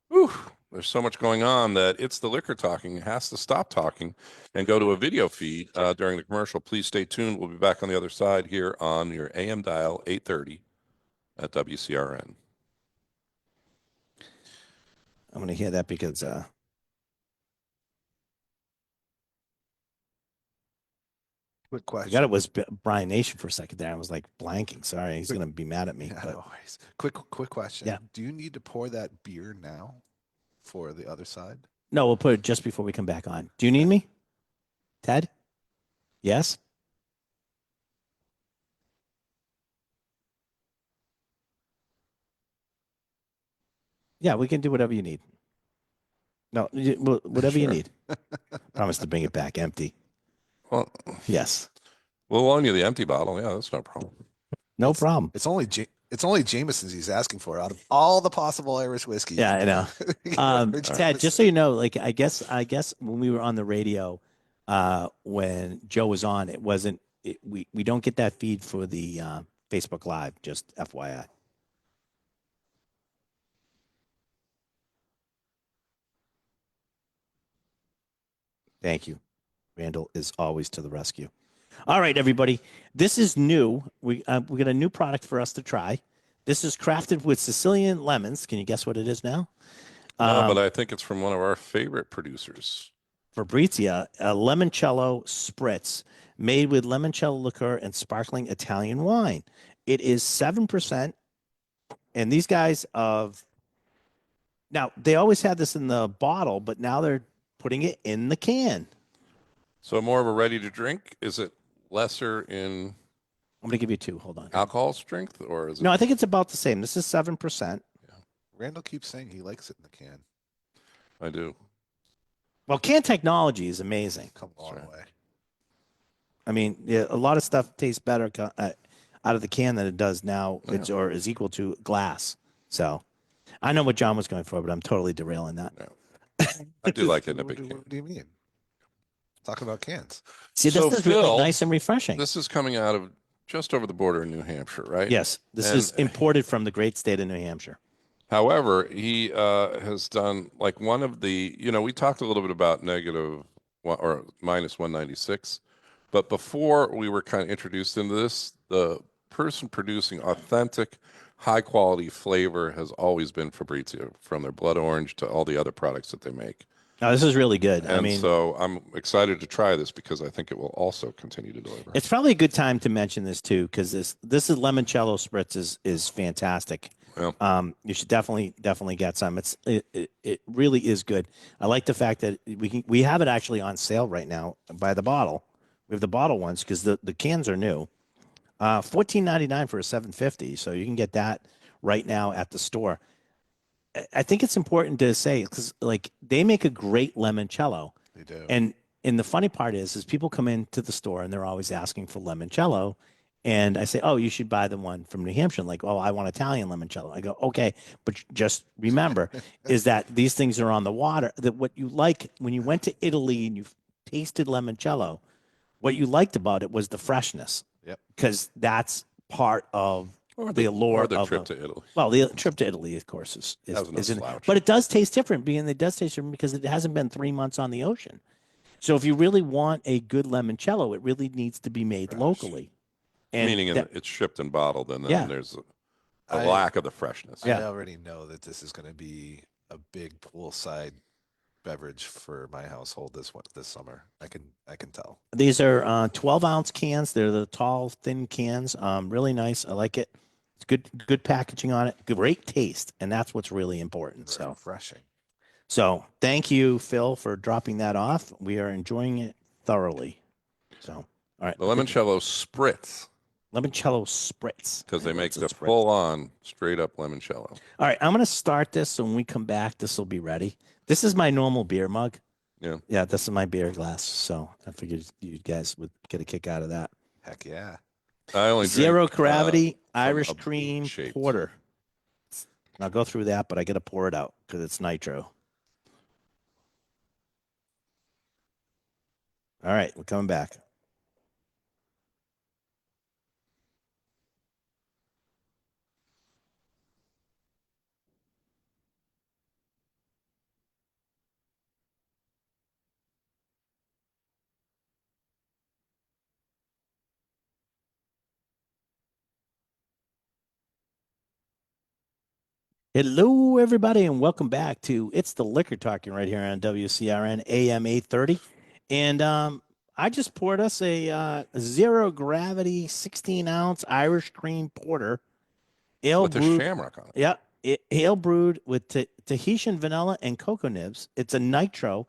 Whew, there's so much going on that It's the Liquor Talking has to stop talking and go to a video feed during the commercial. Please stay tuned. We'll be back on the other side here on your AM dial 830 at WCRN. I'm going to hear that because Quick I question. forgot it was Brian Nation for a second there. I was like blanking. Sorry, he's going to be mad at me. Yeah, but- no worries. Quick question. Yeah. Do you need to pour that beer now for the other side? No, we'll put it just before we come back on. Do you need me, Ted? Yes. Yeah, we can do whatever you need. No, whatever you Sure. need. Promise to bring it back empty. Well, Yes. we'll loan you the empty bottle. Yeah, that's no problem. No problem. It's only Jameson's he's asking for out of all the possible Irish whiskey. Yeah, I know. Irish Ted, just so you know, like I guess when we were on the radio, when Joe was on, it wasn't. We don't get that feed for the Facebook Live. Just FYI. Thank you. Randall is always to the rescue. All right, everybody. This is new. We got a new product for us to try. This is crafted with Sicilian lemons. Can you guess what it is now? But I think it's from one of our favorite producers. Fabrizia, a limoncello spritz made with limoncello liqueur and sparkling Italian wine. It is 7%. And these guys now they always had this in the bottle, but now they're putting it in the can. So more of a ready to drink. Is it lesser in I'm going to give you two. Hold on. alcohol strength, or is it? No, I think it's about the same. This is 7%. Randall keeps saying he likes it in the can. I do. Well, can technology is amazing. Come a long right. way. I mean, yeah, a lot of stuff tastes better out of the can than it does now, or is equal to glass. So I know what John was going for, but I'm totally derailing that. I do like it in a What big do, can. what do you mean? Talking about cans. See, this So, is really Phil, nice and refreshing. This is coming out of just over the border in New Hampshire, right? Yes, this And- is imported from the great state of New Hampshire. However, he has done like one of the, we talked a little bit about negative or minus 196, but before we were kind of introduced into this, the person producing authentic, high quality flavor has always been Fabrizio, from their blood orange to all the other products that they make. No, this is really good. I And mean, so I'm excited to try this because I think it will also continue to deliver. it's probably a good time to mention this too, because this is limoncello spritz is fantastic. Yeah. You should definitely get some. It really is good. I like the fact that we have it actually on sale right now by the bottle. We have the bottle ones because the cans are new. $14.99 for a 750, so you can get that right now at the store. I think it's important to say, because like they make a great limoncello. They do. And the funny part is people come into the store and they're always asking for limoncello. And I say, oh, you should buy the one from New Hampshire. Like, oh, I want Italian limoncello. I go, okay, but just remember is that these things are on the water. That what you like when you went to Italy and you tasted limoncello, what you liked about it was the freshness. Yep. Because that's part of the allure or the of trip to Italy. Well, the trip to Italy, of course, is That was no in, slouch. but it does taste different. It does taste different because it hasn't been 3 months on the ocean. So if you really want a good limoncello, it really needs to be made Fresh. locally. And Meaning that- it's shipped and bottled, and then Yeah. there's a I- lack of the freshness. Yeah. I already know that this is going to be a big poolside beverage for my household this summer. I can tell. these are 12-ounce cans. They're the tall, thin cans. Really nice. I like it. It's good packaging on it. Great taste, and that's what's really important. Very So, refreshing. thank you, Phil, for dropping that off. We are enjoying it thoroughly. So, all right, The limoncello spritz, limoncello spritz, because they Yeah, make it's a the spritz. full-on, straight-up limoncello. All right, I'm going to start this. So when we come back, this will be ready. This is my normal beer mug. Yeah. Yeah, this is my beer glass. So I figured you guys would get a kick out of that. Heck yeah. I only Zero drink, gravity from Irish a cream boot-shaped. porter. I'll go through that, but I got to pour it out because it's nitro. All right, we're coming back. Hello, everybody, and welcome back to It's the Liquor Talking right here on WCRN AM 830. And I just poured us a zero gravity 16-ounce Irish cream porter. Ale with the brewed, shamrock on it. yeah, ale brewed with Tahitian vanilla and cocoa nibs. It's a nitrogen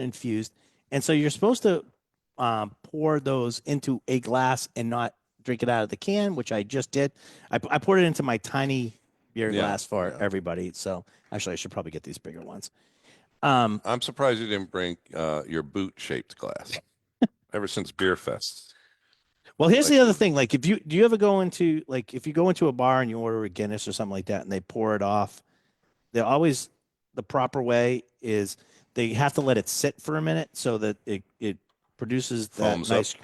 infused. And so you're supposed to pour those into a glass and not drink it out of the can, which I just did. I poured it into my tiny beer Yeah, glass for yeah. everybody. So actually, I should probably get these bigger ones. I'm surprised you didn't bring your boot-shaped glass. Ever since Beer Fest. Well, here's Like- the other thing. Like, do you ever go into if you go into a bar and you order a Guinness or something like that, and they pour it off, they're always the proper way is they have to let it sit for a minute so that it produces that Foams up. nice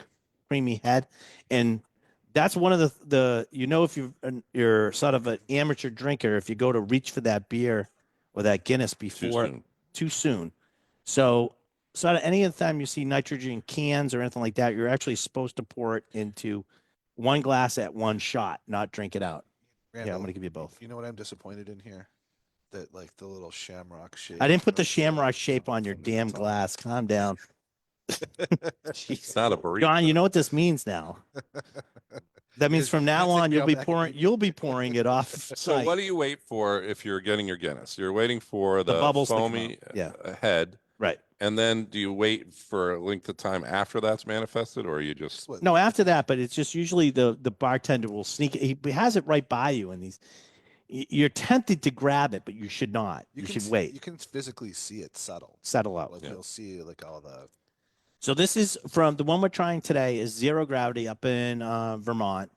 creamy head, and that's one of the if you're sort of an amateur drinker, if you go to reach for that beer or that Guinness before soon. too soon. So at any other time you see nitrogen cans or anything like that, you're actually supposed to pour it into one glass at one shot, not drink it out. Yeah, I'm Randall, going to give you both. You know what I'm disappointed in here? That like the little shamrock shape. I didn't put the from shamrock shape on your from the damn top. glass. Calm down. It's not a burrito. John, you know what this means now. That means Is- from now it's like on we you'll all be back at pouring it off. So site. what do you wait for if you're getting your Guinness? You're waiting for The the, bubbles to come foamy out. Yeah. head, Right. and then do you wait for a length of time after that's manifested, or you just What- No, after that, but it's just usually the bartender will sneak it. He has it right by you, and you're tempted to grab it, but you should not. You can should s- wait. You can physically see it settle. Settle out. Like Yeah. you'll see like all the So this is from the one we're trying today is Zero Gravity up in Vermont.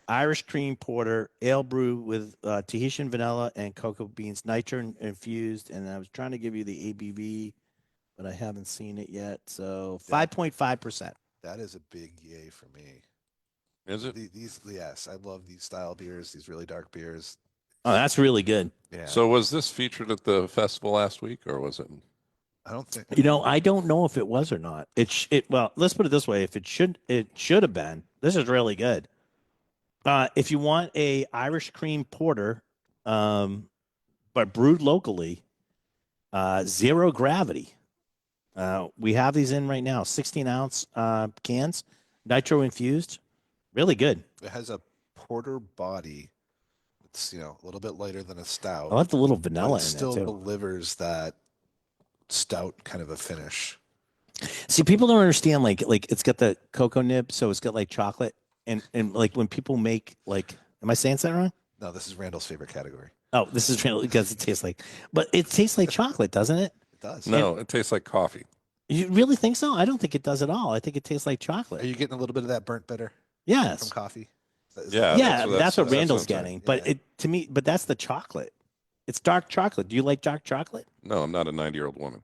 Irish cream porter, ale brew with Tahitian vanilla and cocoa beans, nitro infused. And I was trying to give you the ABV, but I haven't seen it yet. So 5.5%. that is a big yay for me. is it? These yes, I love these style beers. These really dark beers. Oh, that's really good. Yeah. So was this featured at the festival last week, or was it? I don't think I don't know if it was or not. Well, let's put it this way: if it should have been. This is really good. If you want a Irish cream porter, but brewed locally, Zero Gravity. We have these in right now, 16-ounce cans, nitro infused, really good. It has a porter body. It's a little bit lighter than a stout. I love the little but vanilla it in still there too. delivers that stout kind of a finish. See, people don't understand like it's got the cocoa nib, so it's got like chocolate, and like when people make like, am I saying something wrong? No, this is Randall's favorite category. Oh, this is really because it tastes like, but it tastes like chocolate, doesn't it? It does. No, it tastes like coffee. You really think so? I don't think it does at all. I think it tastes like Are chocolate. you getting a little bit of that burnt bitter from Yes. coffee? Yeah, Yeah, that's that's what Randall's I'm saying. getting. But Yeah. to me, but that's the chocolate. It's dark chocolate. Do you like dark chocolate? No, I'm not a 90-year-old woman.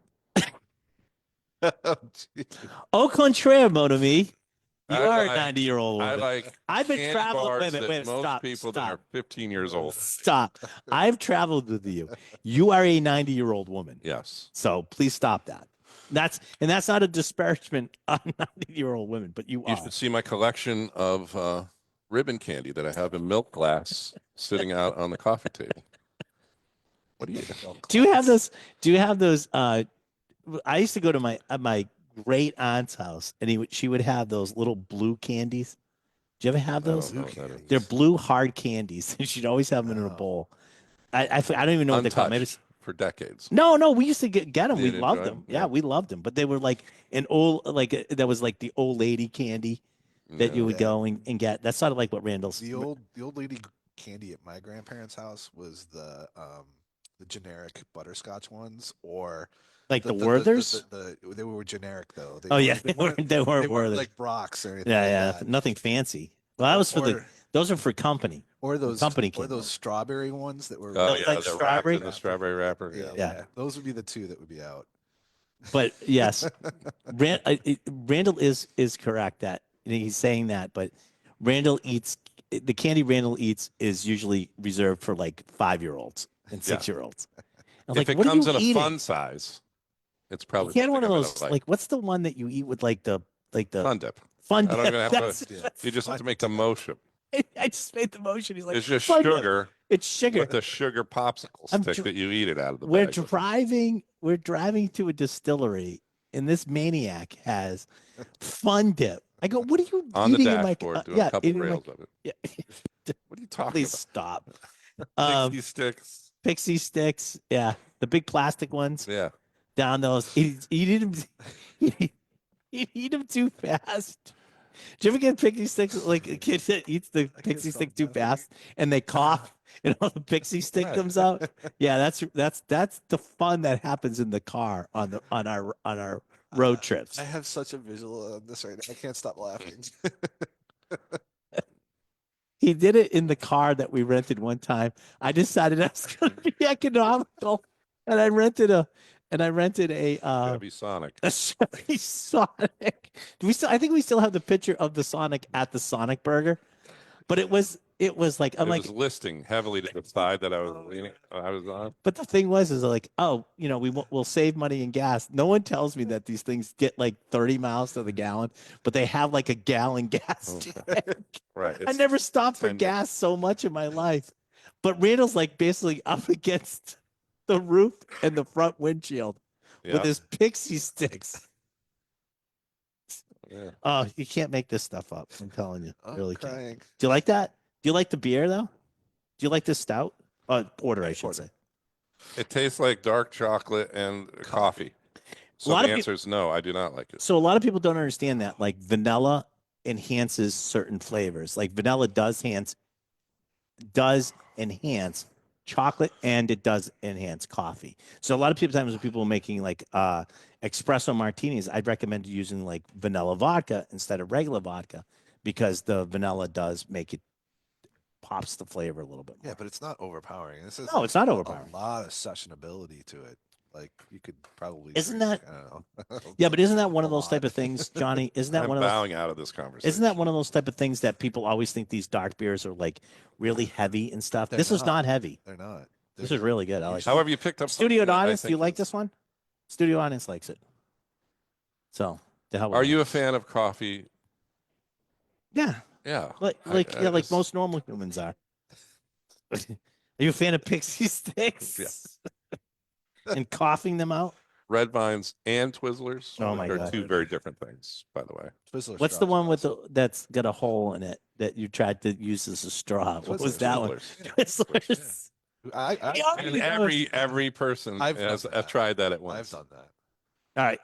Oh, geez. Au contraire, mon ami. You I are a like- 90-year-old I woman. like I've been candy traveling. bars Wait a minute, that wait a minute. most Stop. people stop. that are 15 years old. Stop. I've traveled with you. You are a 90-year-old woman. Yes. So please stop that. That's not a disparagement on 90-year-old women, but you You are. should see my collection of ribbon candy that I have in milk glass sitting out on the coffee table. What do you? Do you have those? Do you have those? I used to go to my great aunt's house, and she would have those little blue candies. Do you ever have I don't those? know Blue what that is. candies. They're blue hard candies. She'd always have them in a Wow. bowl. I don't even know what they call them. Maybe Untouched for decades. no. We used to get them. You We did loved enjoy them. them? Yeah, Yeah. we loved them. But they were like an old, like that was like the old lady candy that you would Yeah. go and get. That's sort of like what Randall's. The old lady candy at my grandparents' house was the generic butterscotch ones, or Like the Werthers? they were generic though. Oh yeah, they weren't, they weren't they weren't Werthers. like Brock's or anything. Yeah, like yeah, that. nothing fancy. Well, that was for or, those are for company. or those company or came those out. strawberry ones that were Oh Like yeah, the wrapped strawberry? in the strawberry wrapper. yeah, Yeah. Yeah. those would be the two that would be out. But yes, Randall is correct that he's saying that, but Randall eats the candy Randall eats is usually reserved for like 5-year-olds and Yeah. 6-year-olds. I'm If like, it what comes are in you a eating? fun size, it's probably You had one something of I'm gonna those like what's the one that you eat with like the fun dip. fun I don't dip? even have to- That's- You just have to make the motion. I just made the motion. He's like, It's just fun dip. sugar It's sugar. with the sugar popsicle I'm stick dr- that you eat it out of the We're bag. driving to a distillery, and this maniac has fun dip. I go, what are you On the eating in my dashboard, doing yeah, a couple eating in my- rails of it. yeah. What are you talking Please about? stop. Pixie sticks. Pixie sticks, yeah, the big plastic ones. Yeah. Down those. He'd eat them. He'd eat them too fast. Do you ever get pixie sticks like a kid that eats the pixie stop stick too laughing. fast and they cough and all the pixie stick Right. comes out? Yeah, that's the fun that happens in the car on our road trips. I have such a visual on this right now. I can't stop laughing. He did it in the car that we rented one time. I decided I was going to be economical, and I rented a Chevy Sonic. a Chevy Sonic. Do we still? I think we still have the picture of the Sonic at the Sonic Burger, but it was like I'm It like, was listing heavily to the side that I was on. but the thing was is like, oh, we'll save money and gas. No one tells me that these things get like 30 miles to the gallon, but they have like a gallon gas tank. Right. I never stopped for 10 gas so much in my life. But Randall's like basically up against the roof and the front windshield with Yeah. his pixie sticks. Yeah. Oh, you can't make this stuff up. I'm telling you. I'm Really can't. crying. Do you like that? Do you like the beer though? Do you like the stout? Porter, I should Porter. say. It tastes like dark chocolate and coffee. So lot the of answer is no, I do not like it. So a lot of people don't understand that. Like vanilla enhances certain flavors. Like vanilla does enhance chocolate and it does enhance coffee. So a lot of times when people are making like espresso martinis, I'd recommend using like vanilla vodka instead of regular vodka because the vanilla does make it pops the flavor a little bit more. Yeah, but it's not overpowering. This is No, it's not a overpowering. lot of sessionability to it. Like you could probably Isn't drink, that- I don't know. Yeah, but isn't that one A of those type lot. of things, Johnny? Isn't that I'm one of those bowing out of this conversation. Isn't that one of those type of things that people always think these dark beers are like really heavy and stuff? They're This is not. not heavy. They're not. This They're is really good. I like it. However, you picked up Studio something that I audience, do you think like is- this one? Studio audience likes it. So, the hell with Are it. you a fan of coffee? Yeah, Yeah. like it's- most normal humans are. Are you a fan of pixie sticks? Yes. And coughing them out? Red Vines and Twizzlers Oh my are God. two very different things, by the way. Twizzler What's the straws one are with awesome. that's got a hole in it that you tried to use as a straw? What was Twizzlers. that one? Twizzlers. Twizzlers. I, And every person I've has done that. tried that at I've once. done that. All right.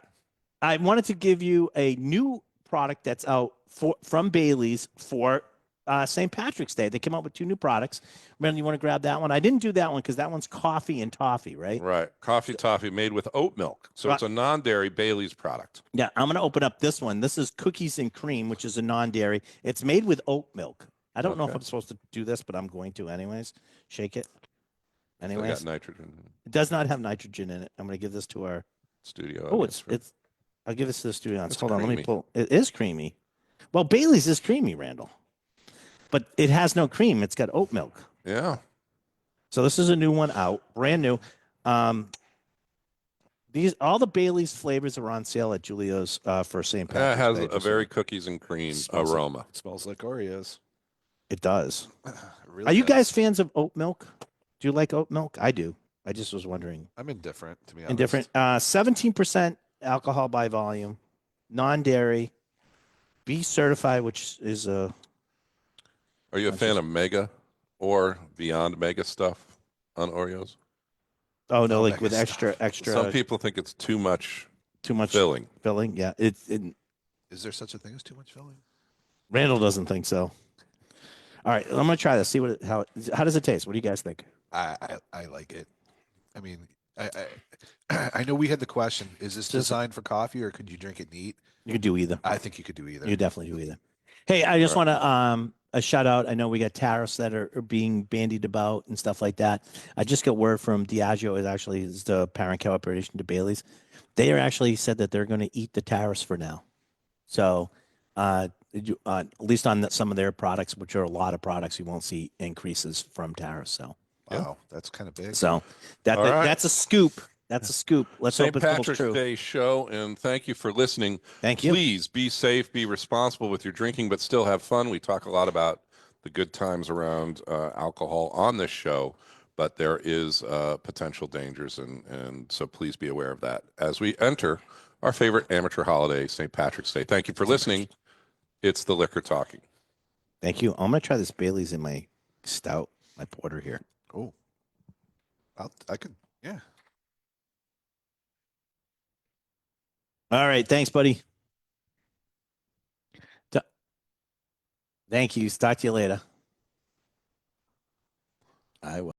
I wanted to give you a new product that's out from Bailey's for St. Patrick's Day. They came out with 2 new products. Brandon, you want to grab that one? I didn't do that one because that one's coffee and toffee, right? Right. Coffee toffee made with oat milk. So it's a non-dairy Bailey's product. Yeah, I'm going to open up this one. This is cookies and cream, which is a non-dairy. It's made with oat milk. I don't know if Okay. I'm supposed to do this, but I'm going to anyways. Shake it. Still Anyways, got nitrogen it does not have nitrogen in it. I'm going to give this to our. studio. Oh, audience, right? it's. I'll give this to the studio. It's Hold on, let me creamy. pull. It is creamy. Well, Bailey's is creamy, Randall, but it has no cream. It's got oat milk. Yeah. So this is a new one out, brand new. These all the Bailey's flavors are on sale at Julio's for St. It Patrick's has Day. a just- very cookies and cream Smells aroma. Smells like Oreos. It does. It really Are you does. guys fans of oat milk? Do you like oat milk? I do. I just was wondering. I'm indifferent, to be honest. Indifferent. 17% alcohol by volume, non-dairy, B certified, which is a. Are you a That's fan just- of Mega or Beyond Mega stuff on Oreos? Oh no, Oh, like mega with stuff. extra Some people think it's too much too much filling. filling. Yeah, it Is there such a thing as too much filling? Randall doesn't think so. All right, I'm gonna try this. See how does it taste? What do you guys think? I like it. I mean, I know we had the question: is this Just- designed for coffee, or could you drink it neat? You could do either. I think you could do either. You definitely do either. Hey, I just want to a shout out. I know we got tariffs that are being bandied about and stuff like that. I just got word from Diageo is the parent corporation to Bailey's. They are actually said that they're going to eat the tariffs for now. So at least on some of their products, which are a lot of products, you won't see increases from tariffs. So Wow, that's kind of big. so All right. that's a scoop. That's a scoop. Let's St. hope it holds Patrick's true. Day show, and thank you for listening. Thank you. Please be safe, be responsible with your drinking, but still have fun. We talk a lot about the good times around alcohol on this show, but there is potential dangers, and so please be aware of that as we enter our favorite amateur holiday, St. Patrick's Day. Thank you for listening. It's the Liquor Talking. Thank you. I'm gonna try this Bailey's in my stout, my porter here. Oh, I could, yeah. All right. Thanks, buddy. Thank you. Talk to you later. I will.